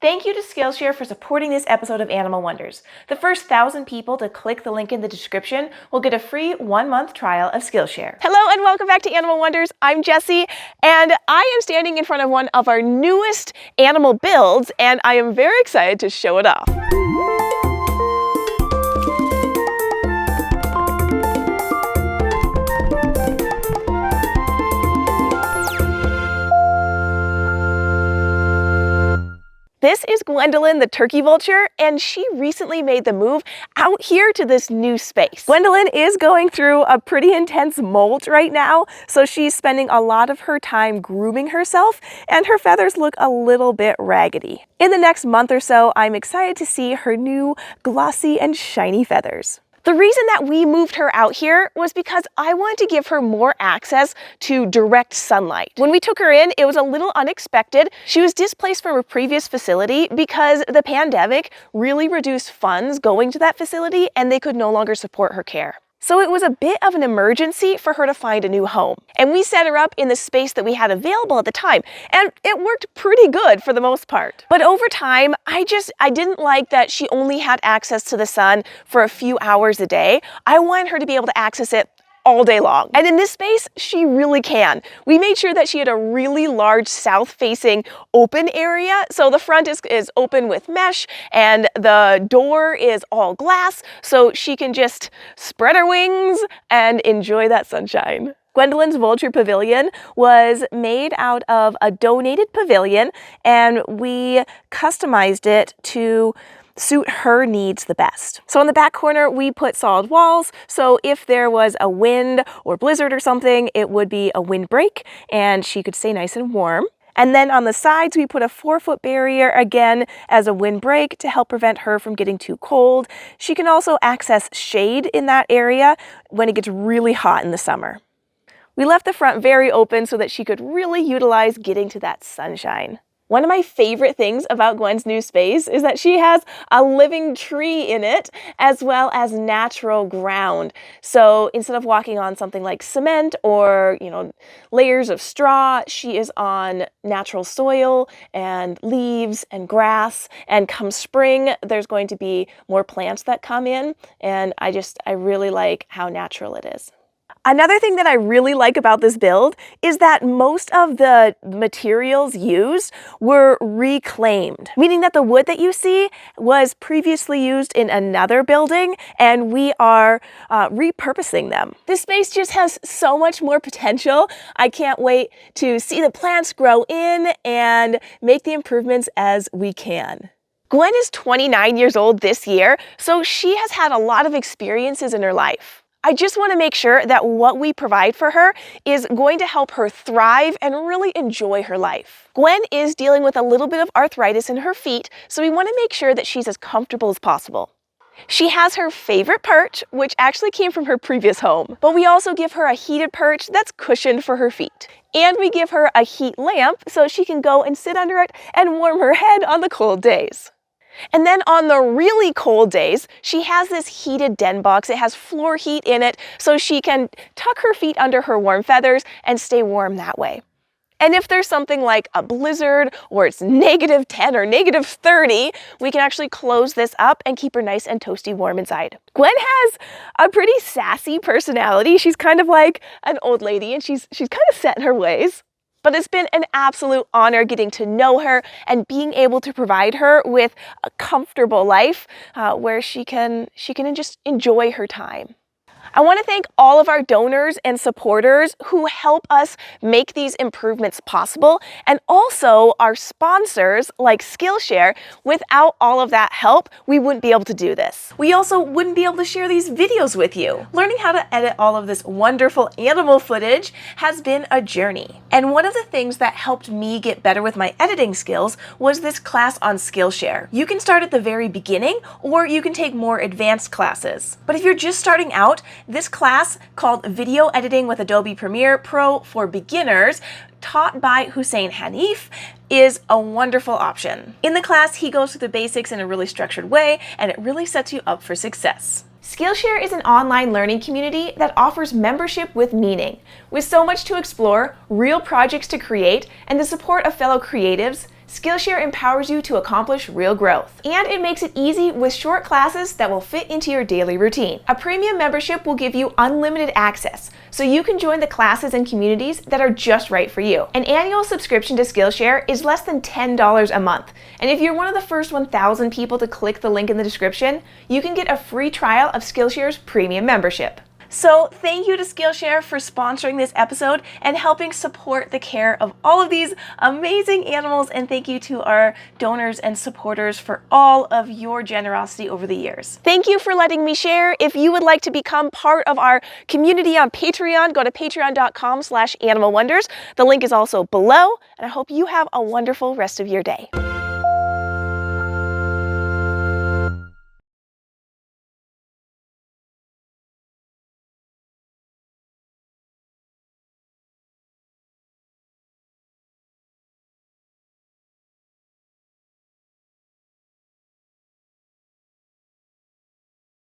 Thank you to Skillshare for supporting this episode of Animal Wonders. The first 1,000 people to click the link in the description will get a free 1-month trial of Skillshare. Hello and welcome back to Animal Wonders. I'm Jessie, and I am standing in front of one of our newest animal builds, and I am very excited to show it off. This is Gwendolyn, the turkey vulture, and she recently made the move out here to this new space. Gwendolyn is going through a pretty intense molt right now, so she's spending a lot of her time grooming herself, and her feathers look a little bit raggedy. In the next month or so, I'm excited to see her new glossy and shiny feathers. The reason that we moved her out here was because I wanted to give her more access to direct sunlight. When we took her in, it was a little unexpected. She was displaced from a previous facility because the pandemic really reduced funds going to that facility and they could no longer support her care. So it was a bit of an emergency for her to find a new home. And we set her up in the space that we had available at the time. And it worked pretty good for the most part. But over time, I didn't like that she only had access to the sun for a few hours a day. I wanted her to be able to access it all day long. And in this space, she really can. We made sure that she had a really large south-facing open area. So the front is open with mesh and the door is all glass, so she can just spread her wings and enjoy that sunshine. Gwendolyn's Vulture Pavilion was made out of a donated pavilion, and we customized it to suit her needs the best. So in the back corner, we put solid walls, so if there was a wind or blizzard or something, it would be a windbreak and she could stay nice and warm. And then on the sides, we put a 4-foot barrier, again, as a windbreak to help prevent her from getting too cold. She can also access shade in that area when it gets really hot in the summer. We left the front very open so that she could really utilize getting to that sunshine. One of my favorite things about Gwen's new space is that she has a living tree in it, as well as natural ground. So instead of walking on something like cement or, layers of straw, she is on natural soil and leaves and grass. And come spring, there's going to be more plants that come in. And I really like how natural it is. Another thing that I really like about this build is that most of the materials used were reclaimed, meaning that the wood that you see was previously used in another building and we are repurposing them. This space just has so much more potential. I can't wait to see the plants grow in and make the improvements as we can. Gwen is 29 years old this year, so she has had a lot of experiences in her life. I just want to make sure that what we provide for her is going to help her thrive and really enjoy her life. Gwen is dealing with a little bit of arthritis in her feet, so we want to make sure that she's as comfortable as possible. She has her favorite perch, which actually came from her previous home, but we also give her a heated perch that's cushioned for her feet. And we give her a heat lamp so she can go and sit under it and warm her head on the cold days. And then on the really cold days, she has this heated den box. It has floor heat in it, so she can tuck her feet under her warm feathers and stay warm that way. And if there's something like a blizzard or it's -10 or -30, we can actually close this up and keep her nice and toasty warm inside. Gwen has a pretty sassy personality. She's kind of like an old lady and she's kind of set in her ways. But it's been an absolute honor getting to know her and being able to provide her with a comfortable life where she can just enjoy her time. I want to thank all of our donors and supporters who help us make these improvements possible, and also our sponsors like Skillshare. Without all of that help, we wouldn't be able to do this. We also wouldn't be able to share these videos with you. Learning how to edit all of this wonderful animal footage has been a journey. And one of the things that helped me get better with my editing skills was this class on Skillshare. You can start at the very beginning, or you can take more advanced classes. But if you're just starting out, this class, called Video Editing with Adobe Premiere Pro for Beginners, taught by Hussein Hanif, is a wonderful option. In the class, he goes through the basics in a really structured way, and it really sets you up for success. Skillshare is an online learning community that offers membership with meaning. With so much to explore, real projects to create, and the support of fellow creatives, Skillshare empowers you to accomplish real growth, and it makes it easy with short classes that will fit into your daily routine. A premium membership will give you unlimited access, so you can join the classes and communities that are just right for you. An annual subscription to Skillshare is less than $10 a month, and if you're one of the first 1,000 people to click the link in the description, you can get a free trial of Skillshare's premium membership. So thank you to Skillshare for sponsoring this episode and helping support the care of all of these amazing animals, and thank you to our donors and supporters for all of your generosity over the years. Thank you for letting me share. If you would like to become part of our community on Patreon, go to patreon.com/animalwonders. The link is also below, and I hope you have a wonderful rest of your day.